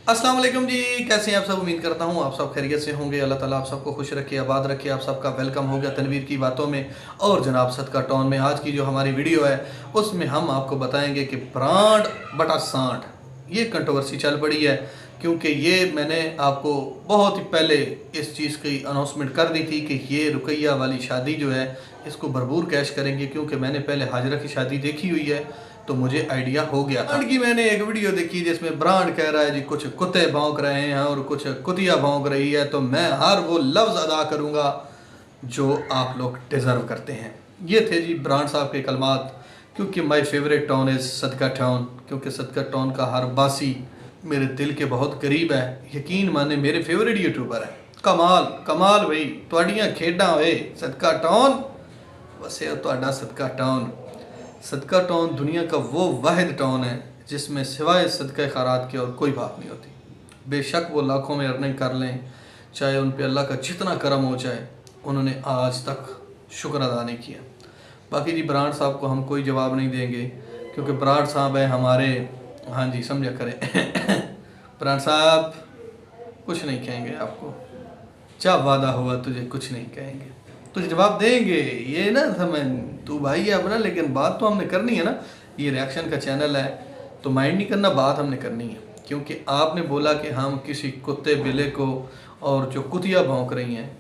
अस्सलाम वालेकुम जी, कैसे हैं आप सब। उम्मीद करता हूँ आप सब खैरियत से होंगे। अल्लाह ताला आप सबको खुश रखे, आबाद रखे। आप सबका वेलकम हो गया तनवीर की बातों में और जनाब सदका टॉन में। आज की जो हमारी वीडियो है उसमें हम आपको बताएंगे कि ब्रांड बटा सांठ ये कंट्रोवर्सी चल पड़ी है, क्योंकि ये मैंने आपको बहुत ही पहले इस चीज़ की अनाउंसमेंट कर दी थी कि ये रुकैया वाली शादी जो है इसको भरपूर कैश करेंगे, क्योंकि मैंने पहले हाजरा की शादी देखी हुई है तो मुझे आइडिया हो गया था। की मैंने एक वीडियो देखी जिसमें ब्रांड कह रहा है जी कुछ कुत्ते भौंक रहे हैं और कुछ कुतिया भौंक रही है, तो मैं हर वो लफ्ज़ अदा करूँगा जो आप लोग डिज़र्व करते हैं। ये थे जी ब्रांड साहब के कलमात, क्योंकि माय फेवरेट टाउन इज़ सदका टाउन, क्योंकि सदका टाउन का हर बासी मेरे दिल के बहुत करीब है। यकीन माने मेरे फेवरेट यूट्यूबर है। कमाल कमाल भाई तुहाड़ियां खेडां होए सदका टाउन वसे तुहाडा सदका टाउन। सदका टाउन दुनिया का वो वाहिद टाउन है जिसमें सिवाय सदका खैरात के और कोई बात नहीं होती। बेशक वो लाखों में अर्निंग कर लें, चाहे उन पे अल्लाह का जितना करम हो जाए, उन्होंने आज तक शुक्र अदा नहीं किया। बाकी जी ब्रांड साहब को हम कोई जवाब नहीं देंगे, क्योंकि ब्रांड साहब है हमारे, हाँ जी समझा करें ब्रांड साहब कुछ नहीं कहेंगे आपको, जब वादा हुआ तुझे कुछ नहीं कहेंगे, तुझे जवाब देंगे। ये ना समझ तू भाई है अपना, लेकिन बात तो हमने करनी है ना। ये रिएक्शन का चैनल है तो माइंड नहीं करना, बात हमने करनी है। क्योंकि आपने बोला कि हम किसी कुत्ते बिल्ले को और जो कुतिया भौंक रही हैं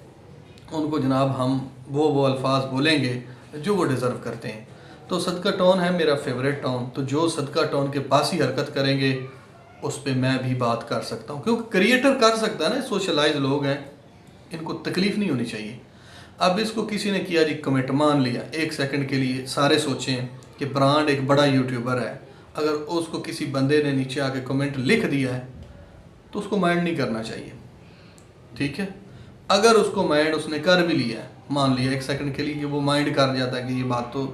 उनको जनाब हम वो अल्फाज बोलेंगे जो वो डिज़र्व करते हैं। तो सदका टाउन है मेरा फेवरेट टाउन, तो जो सदका टाउन के पास ही हरकत करेंगे उस पर मैं भी बात कर सकता हूँ, क्योंकि क्रिएटर कर सकता है ना। सोशलाइज लोग हैं, इनको तकलीफ़ नहीं होनी चाहिए। अब इसको किसी ने किया जी कमेंट, मान लिया एक सेकंड के लिए सारे सोचें कि ब्रांड एक बड़ा यूट्यूबर है, अगर उसको किसी बंदे ने नीचे आके कमेंट लिख दिया है तो उसको माइंड नहीं करना चाहिए, ठीक है। अगर उसको माइंड उसने कर भी लिया है, मान लिया एक सेकंड के लिए कि वो माइंड कर जाता है कि ये बात तो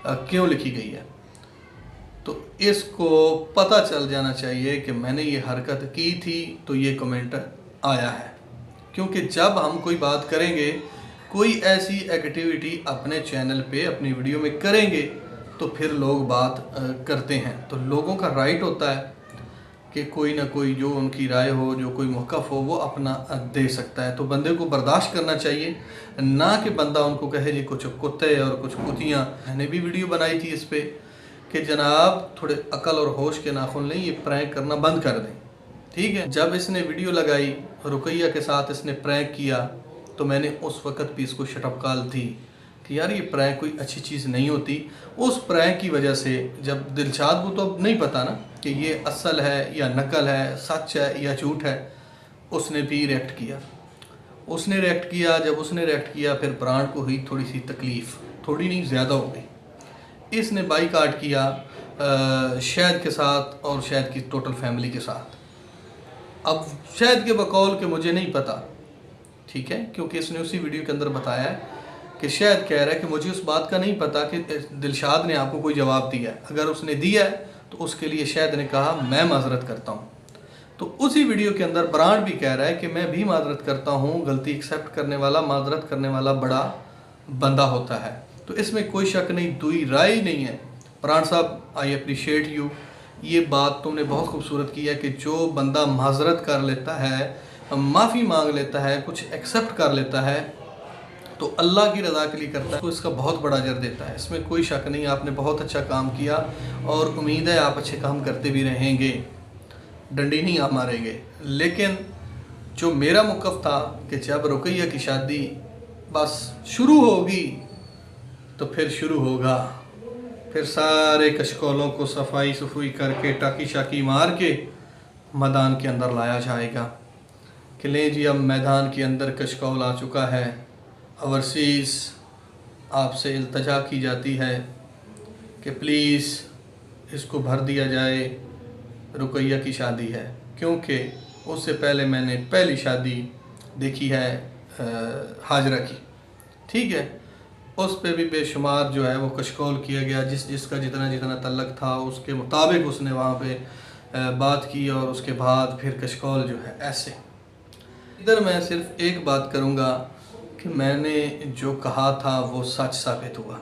क्यों लिखी गई है, तो इसको पता चल जाना चाहिए कि मैंने ये हरकत की थी तो ये कमेंट आया है। क्योंकि जब हम कोई बात करेंगे, कोई ऐसी एक्टिविटी अपने चैनल पे अपनी वीडियो में करेंगे तो फिर लोग बात करते हैं, तो लोगों का राइट होता है कि कोई ना कोई जो उनकी राय हो, जो कोई मौक़िफ़ हो वो अपना दे सकता है। तो बंदे को बर्दाश्त करना चाहिए, ना कि बंदा उनको कहे जी कुछ कुत्ते और कुछ कुतियाँ। मैंने भी वीडियो बनाई थी इस पर कि जनाब थोड़े अकल और होश के नाखून लें, ये प्रैंक करना बंद कर दें, ठीक है। जब इसने वीडियो लगाई रुकैया के साथ इसने प्रैंक किया तो मैंने उस वक़्त भी इसको शटअप कॉल थी कि यार ये प्रैंक कोई अच्छी चीज़ नहीं होती। उस प्रैंक की वजह से जब दिलशाद को तो अब नहीं पता ना कि ये असल है या नकल है, सच है या झूठ है, उसने भी रिएक्ट किया। जब उसने रिएक्ट किया फिर ब्रांड को हुई थोड़ी सी तकलीफ़, थोड़ी नहीं ज़्यादा हो गई। इसने बाईकाट किया शाहिद के साथ और शाहिद की टोटल फैमिली के साथ। अब शाहिद के बकौल के मुझे नहीं पता, ठीक है, क्योंकि इसने उसी वीडियो के अंदर बताया है कि शायद कह रहा है कि मुझे उस बात का नहीं पता कि दिलशाद ने आपको कोई जवाब दिया है। अगर उसने दिया है तो उसके लिए शायद ने कहा मैं माजरत करता हूँ। तो उसी वीडियो के अंदर ब्रांड भी कह रहा है कि मैं भी माजरत करता हूँ, गलती एक्सेप्ट करने वाला, माजरत करने वाला बड़ा बंदा होता है। तो इसमें कोई शक नहीं, दुई राय नहीं है। ब्रांड साहब आई अप्रिशिएट यू, ये बात तुमने बहुत खूबसूरत की है कि जो बंदा माजरत कर लेता है, माफ़ी मांग लेता है, कुछ एक्सेप्ट कर लेता है तो अल्लाह की रज़ा के लिए करता है, तो इसका बहुत बड़ा अजर देता है। इसमें कोई शक नहीं। आपने बहुत अच्छा काम किया और उम्मीद है आप अच्छे काम करते भी रहेंगे, डंडी नहीं आप मारेंगे। लेकिन जो मेरा मौक़िफ़ था कि जब रुकैया की शादी बस शुरू होगी तो फिर शुरू होगा, फिर सारे कशकोलों को सफाई सफुई करके टाकी शाकी मार के मैदान के अंदर लाया जाएगा कि ले जी अब मैदान के अंदर कशकौल आ चुका है। ओवरसीज़ आपसे इल्तजा की जाती है कि प्लीज़ इसको भर दिया जाए, रुकैया की शादी है। क्योंकि उससे पहले मैंने पहली शादी देखी है हाजरा की, ठीक है, उस पे भी बेशुमार जो है वो कशकौल किया गया। जिसका जितना जितना तल्लक था उसके मुताबिक उसने वहाँ पे बात की और उसके बाद फिर कशकौल जो है ऐसे। इधर मैं सिर्फ एक बात करूँगा कि मैंने जो कहा था वो सच साबित हुआ।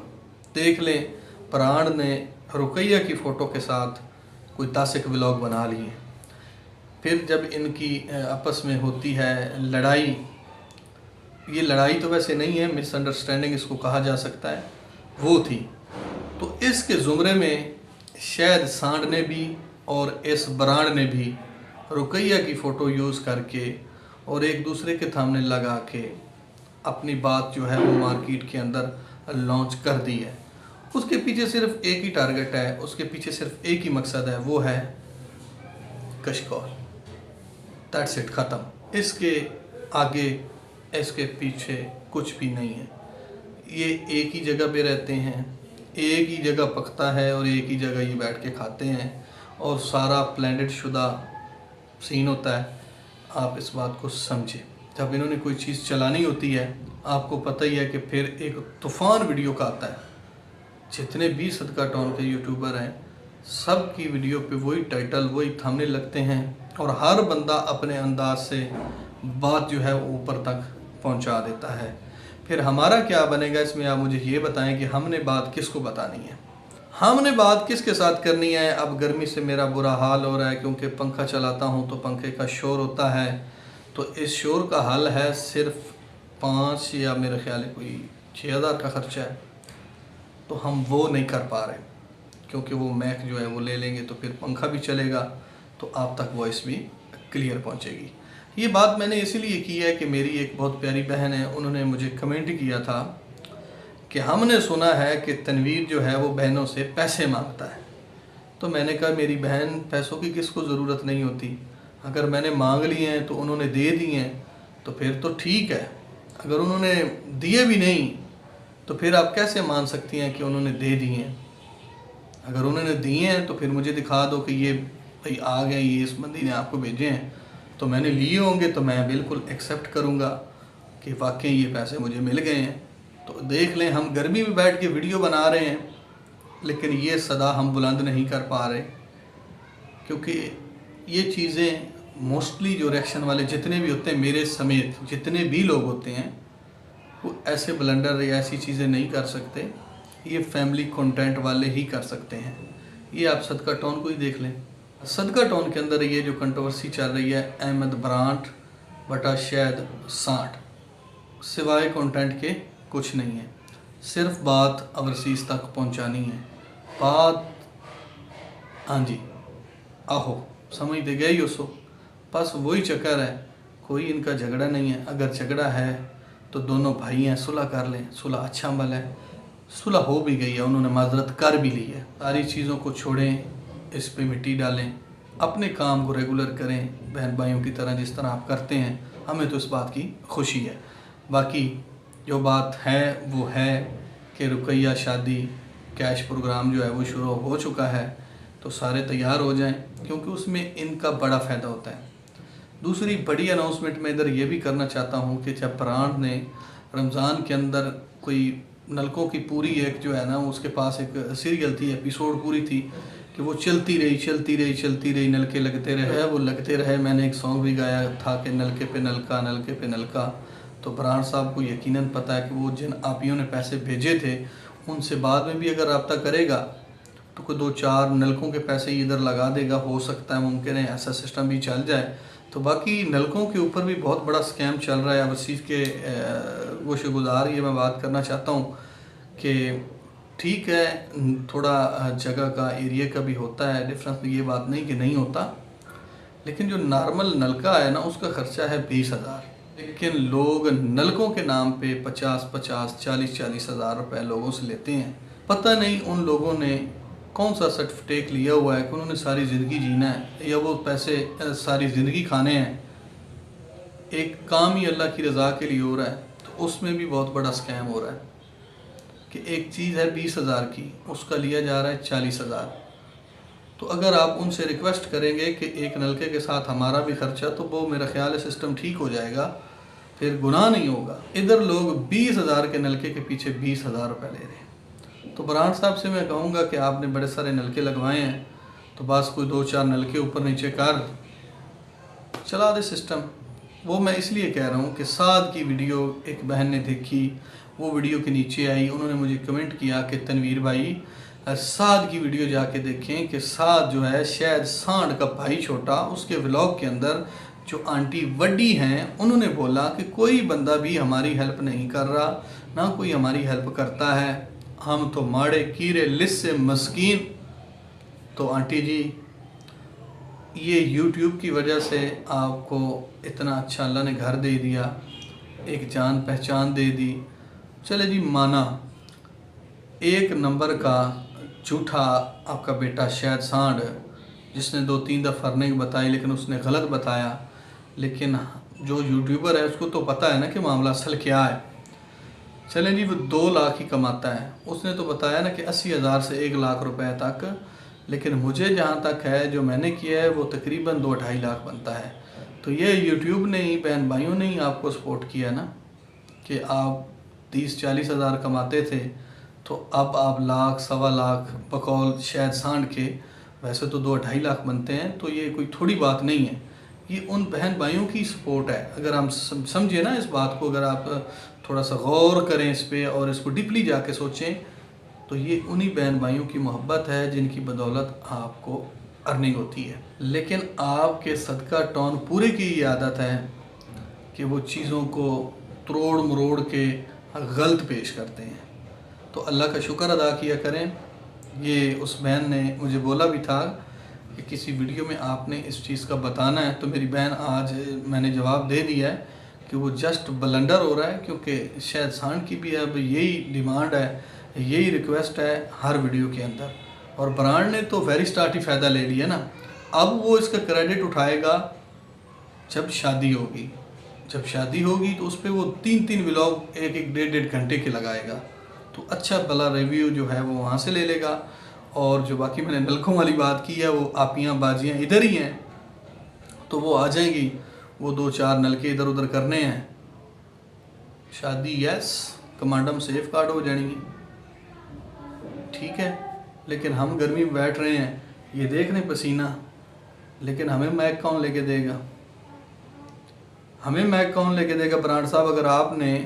देख लें प्राण ने रुकैया की फ़ोटो के साथ कोई 10 व्लॉग बना लिए, फिर जब इनकी आपस में होती है लड़ाई, ये लड़ाई तो वैसे नहीं है, मिसअंडरस्टैंडिंग इसको कहा जा सकता है, वो थी। तो इसके ज़ुमरे में शायद सांड ने भी और इस ब्रांड ने भी रुकैया की फ़ोटो यूज़ करके और एक दूसरे के सामने लगा के अपनी बात जो है वो मार्केट के अंदर लॉन्च कर दी है। उसके पीछे सिर्फ एक ही टारगेट है, उसके पीछे सिर्फ एक ही मकसद है, वो है कशकौल। दैट्स इट, ख़त्म। इसके आगे इसके पीछे कुछ भी नहीं है। ये एक ही जगह पे रहते हैं, एक ही जगह पकता है और एक ही जगह ये बैठ के खाते हैं और सारा प्लानड शुदा सीन होता है। आप इस बात को समझें। जब इन्होंने कोई चीज़ चलानी होती है, आपको पता ही है कि फिर एक तूफ़ान वीडियो का आता है। जितने भी सदका टाउन के यूट्यूबर हैं, सब की वीडियो पे वही टाइटल, वही थंबनेल लगते हैं और हर बंदा अपने अंदाज से बात जो है वो ऊपर तक पहुंचा देता है। फिर हमारा क्या बनेगा इसमें, आप मुझे ये बताएं कि हमने बात किसको बतानी है, हमने बात किसके साथ करनी है। अब गर्मी से मेरा बुरा हाल हो रहा है क्योंकि पंखा चलाता हूँ तो पंखे का शोर होता है। तो इस शोर का हल है सिर्फ 5 या मेरे ख्याल है कोई 6000 का ख़र्चा है। तो हम वो नहीं कर पा रहे क्योंकि वो मैक जो है वो ले लेंगे तो फिर पंखा भी चलेगा तो आप तक वॉइस भी क्लियर पहुंचेगी। ये बात मैंने इसीलिए की है कि मेरी एक बहुत प्यारी बहन है, उन्होंने मुझे कमेंट किया था कि हमने सुना है कि तनवीर जो है वो बहनों से पैसे मांगता है। तो मैंने कहा मेरी बहन, पैसों की किसको ज़रूरत नहीं होती। अगर मैंने मांग लिए हैं तो उन्होंने दे दिए हैं तो फिर तो ठीक है। अगर उन्होंने दिए भी नहीं तो फिर आप कैसे मान सकती हैं कि उन्होंने दे दिए हैं। अगर उन्होंने दिए हैं तो फिर मुझे दिखा दो कि ये भाई आ गए, ये इस बंदी ने आपको भेजे हैं, तो मैंने लिए होंगे तो मैं बिल्कुल एक्सेप्ट करूँगा कि वाकई ये पैसे मुझे मिल गए हैं। तो देख लें, हम गर्मी में बैठ के वीडियो बना रहे हैं लेकिन ये सदा हम बुलंद नहीं कर पा रहे क्योंकि ये चीज़ें मोस्टली जो रिएक्शन वाले जितने भी होते हैं, मेरे समेत जितने भी लोग होते हैं, वो ऐसे ब्लंडर या ऐसी चीज़ें नहीं कर सकते। ये फैमिली कंटेंट वाले ही कर सकते हैं। ये आप सदका टाउन को ही देख लें। सदका टाउन के अंदर ये जो कंट्रोवर्सी चल रही है अहमद ब्रांट बटा शायद 60, सिवाय कंटेंट के कुछ नहीं है। सिर्फ बात ओवरसीज़ तक पहुंचानी है। बात, हाँ जी, आहो समझते गए ही उसको, बस वही चक्कर है। कोई इनका झगड़ा नहीं है। अगर झगड़ा है तो दोनों भाई हैं, सुलह कर लें, सुलह अच्छा अमल है। सुलह हो भी गई है, उन्होंने माजरत कर भी ली है। सारी चीज़ों को छोड़ें, इस पे मिट्टी डालें, अपने काम को रेगुलर करें बहन भाइयों की तरह जिस तरह आप करते हैं। हमें तो इस बात की खुशी है। बाकी जो बात है वो है कि रुकैया शादी कैश प्रोग्राम जो है वो शुरू हो चुका है, तो सारे तैयार हो जाएं क्योंकि उसमें इनका बड़ा फ़ायदा होता है। दूसरी बड़ी अनाउंसमेंट मैं इधर ये भी करना चाहता हूँ कि जब ब्रांड ने रमज़ान के अंदर कोई नलकों की पूरी एक जो है ना, उसके पास एक सीरियल थी, एपिसोड पूरी थी कि वो चलती रही, नलके लगते रहे, वो लगते रहे। मैंने एक सॉन्ग भी गाया था कि नलके पे नलका, नलके पे नलका। तो ब्रांड साहब को यकीनन पता है कि वो जिन आपियों ने पैसे भेजे थे उनसे बाद में भी अगर रब्ता करेगा तो कोई 2-4 नलकों के पैसे इधर लगा देगा। हो सकता है, मुमकिन है ऐसा सिस्टम भी चल जाए। तो बाकी नलकों के ऊपर भी बहुत बड़ा स्कैम चल रहा है। ओवरसीज़ के गोशेगुजार ये मैं बात करना चाहता हूँ कि ठीक है, थोड़ा जगह का, एरिया का भी होता है डिफरेंस, ये बात नहीं कि नहीं होता, लेकिन जो नॉर्मल नलका है ना उसका ख़र्चा है 20,000। लेकिन लोग नलकों के नाम पे 50-50, 40-40 हज़ार रुपये लोगों से लेते हैं। पता नहीं उन लोगों ने कौन सा सर्टिफिकेट लिया हुआ है कि उन्होंने सारी ज़िंदगी जीना है या वो पैसे सारी ज़िंदगी खाने हैं। एक काम ही अल्लाह की रज़ा के लिए हो रहा है, तो उसमें भी बहुत बड़ा स्कैम हो रहा है कि एक चीज़ है 20,000 की, उसका लिया जा रहा है 40,000। तो अगर आप उनसे रिक्वेस्ट करेंगे कि एक नलके के साथ हमारा भी ख़र्चा, तो वो मेरा ख्याल है सिस्टम ठीक हो जाएगा, फिर गुनाह नहीं होगा। इधर लोग 20,000 के नलके के पीछे 20,000 रुपये ले रहे हैं। तो ब्रांड साहब से मैं कहूँगा कि आपने बड़े सारे नलके लगवाए हैं, तो बस कोई 2-4 नलके ऊपर नीचे कर चला दे सिस्टम। वो मैं इसलिए कह रहा हूँ कि साद की वीडियो एक बहन ने देखी, वो वीडियो के नीचे आई, उन्होंने मुझे कमेंट किया कि तनवीर भाई साद की वीडियो जाके देखें कि साद जो है शायद सांड का भाई छोटा, उसके व्लॉग के अंदर जो आंटी वड्डी हैं उन्होंने बोला कि कोई बंदा भी हमारी हेल्प नहीं कर रहा, ना कोई हमारी हेल्प करता है, हम तो माड़े कीड़े लिस से मस्कीन। तो आंटी जी, ये YouTube की वजह से आपको इतना अच्छा अल्लाह ने घर दे दिया, एक जान पहचान दे दी, चले जी माना। एक नंबर का झूठा आपका बेटा शायद सांड, जिसने 2-3 दफ़ा अर्निंग बताई लेकिन उसने गलत बताया, लेकिन जो यूट्यूबर है उसको तो पता है ना कि मामला असल क्या है। चलें जी, वो 2 लाख ही कमाता है, उसने तो बताया ना कि 80,000 से 1 लाख रुपए तक, लेकिन मुझे जहाँ तक है जो मैंने किया है वो तकरीबन 2-2.5 लाख बनता है। तो ये यूट्यूब ने ही, बहन भाइयों ने ही आपको सपोर्ट किया ना कि आप 30-40 हज़ार कमाते थे तो अब आप लाख, सवा लाख बकौल शायद सांड के, वैसे तो 2-2.5 लाख बनते हैं। तो ये कोई थोड़ी बात नहीं है, ये उन बहन भाइयों की सपोर्ट है। अगर हम समझे ना इस बात को, अगर आप थोड़ा सा गौर करें इस पर और इसको डीपली जाके सोचें, तो ये उन्हीं बहन भाइयों की मोहब्बत है जिनकी बदौलत आपको अर्निंग होती है। लेकिन आपके सदका टॉन पूरे की ये आदत है कि वो चीज़ों को तोड़ मरोड़ के गलत पेश करते हैं। तो अल्लाह का शुक्र अदा किया करें। ये उस बहन ने मुझे बोला भी था कि किसी वीडियो में आपने इस चीज़ का बताना है, तो मेरी बहन आज मैंने जवाब दे दिया है कि वो जस्ट ब्लंडर हो रहा है, क्योंकि शायद सांड की भी अब यही डिमांड है, यही रिक्वेस्ट है हर वीडियो के अंदर। और ब्रांड ने तो वेरी स्टार्ट ही फ़ायदा ले लिया ना। अब वो इसका क्रेडिट उठाएगा जब शादी होगी। जब शादी होगी तो उस पर वो 3-3 व्लॉग 1-1, 1.5 घंटे के लगाएगा, तो अच्छा भला रिव्यू जो है वो वहाँ से ले लेगा। और जो बाकी मैंने नलकों वाली बात की है, वो आपियाँ बाजियाँ इधर ही हैं, तो वो आ जाएंगी, वो 2-4 नलके इधर उधर करने हैं, शादी यस कमांडम सेफ गार्ड हो जाएंगी, ठीक है। लेकिन हम गर्मी में बैठ रहे हैं, ये देख रहे पसीना, लेकिन हमें मैक कौन लेके देगा? हमें मैक कौन लेके देगा? ब्रांड साहब, अगर आपने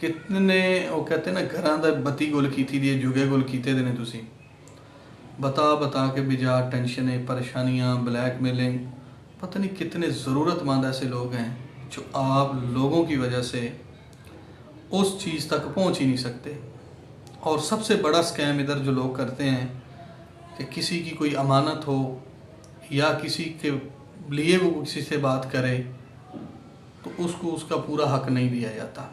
कितने वो कहते हैं ना घरां दा बत्ती गुल की थी, जुगे गुल कीते देने, तुसी बता बता के बिजा टेंशन, परेशानियाँ, ब्लैकमेलिंग, पता नहीं कितने ज़रूरतमंद ऐसे लोग हैं जो आप लोगों की वजह से उस चीज़ तक पहुंच ही नहीं सकते। और सबसे बड़ा स्कैम इधर जो लोग करते हैं कि किसी की कोई अमानत हो या किसी के लिए वो किसी से बात करे तो उसको उसका पूरा हक नहीं दिया जाता।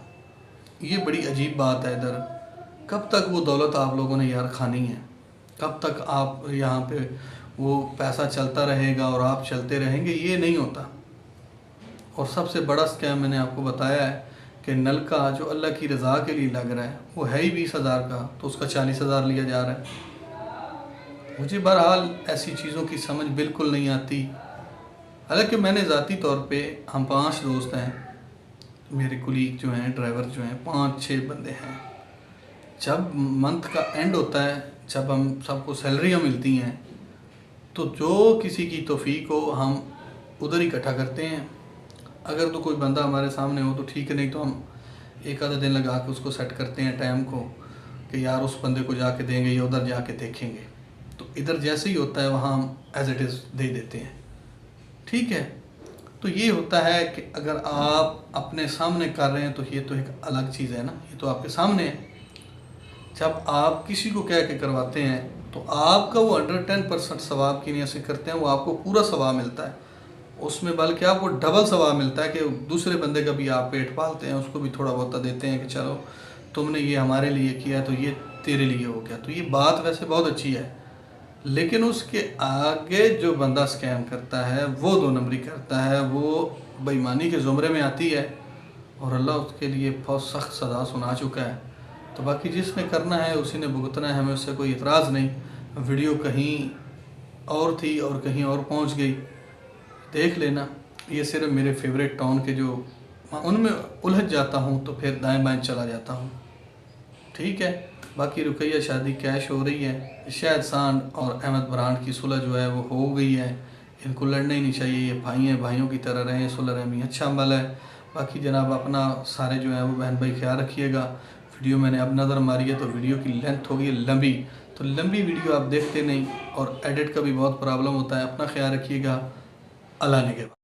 ये बड़ी अजीब बात है इधर। कब तक वो दौलत आप लोगों ने यार खानी है? कब तक आप यहाँ पे वो पैसा चलता रहेगा और आप चलते रहेंगे? ये नहीं होता। और सबसे बड़ा स्कैम मैंने आपको बताया है कि नलका जो अल्लाह की रज़ा के लिए लग रहा है वो है ही 20,000 का, तो उसका 40,000 लिया जा रहा है। मुझे बहरहाल ऐसी चीज़ों की समझ बिल्कुल नहीं आती। हालांकि मैंने ज़ाती तौर पे, हम 5 दोस्त हैं, मेरे कुलीग जो हैं, ड्राइवर जो हैं, 5-6 बंदे हैं। जब मंथ का एंड होता है, जब हम सबको सैलरियाँ मिलती हैं, तो जो किसी की तौफीक हो हम उधर इकट्ठा करते हैं। अगर तो कोई बंदा हमारे सामने हो तो ठीक है, नहीं तो हम एक आधा दिन लगा के उसको सेट करते हैं टाइम को कि यार उस बंदे को जाके देंगे या उधर जाके देखेंगे। तो इधर जैसे ही होता है वहाँ हम एज इट इज़ दे देते हैं, ठीक है। तो ये होता है कि अगर आप अपने सामने कर रहे हैं तो ये तो एक अलग चीज़ है ना, ये तो आपके सामने है। जब आप किसी को कह के करवाते हैं तो आपका वो 110% सवाब की नीयत से करते हैं, वो आपको पूरा सवाब मिलता है उसमें, बल्कि आपको डबल सवाब मिलता है कि दूसरे बंदे का भी आप पेट पालते हैं, उसको भी थोड़ा बहुत देते हैं कि चलो तुमने ये हमारे लिए किया तो ये तेरे लिए हो गया। तो ये बात वैसे बहुत अच्छी है, लेकिन उसके आगे जो बंदा स्कैम करता है वो 2 नंबरी करता है, वो बेईमानी के ज़ुमरे में आती है और अल्लाह उसके लिए बहुत सख्त सज़ा सुना चुका है। तो बाकी जिसने करना है उसी ने भुगतना है, हमें उससे कोई इतराज़ नहीं। वीडियो कहीं और थी और कहीं और पहुंच गई, देख लेना। ये सिर्फ मेरे फेवरेट टाउन के जो उनमें उलझ जाता हूँ तो फिर दाएं बाएं चला जाता हूँ, ठीक है। बाकी रुकैया शादी कैश हो रही है, शायद सांड और अहमद ब्रांड की सुलह जो है वो हो गई है। इनको लड़ना ही नहीं चाहिए, ये भाई हैं, भाइयों की तरह रहें, सुलह रहमी अच्छा अमल है। बाकी जनाब अपना सारे जो है वो बहन भाई ख्याल रखिएगा। वीडियो मैंने अब नज़र मारी है तो वीडियो की लेंथ होगी लंबी, तो लंबी वीडियो आप देखते नहीं और एडिट का भी बहुत प्रॉब्लम होता है। अपना ख्याल रखिएगा। अल्लाह ने के बाद।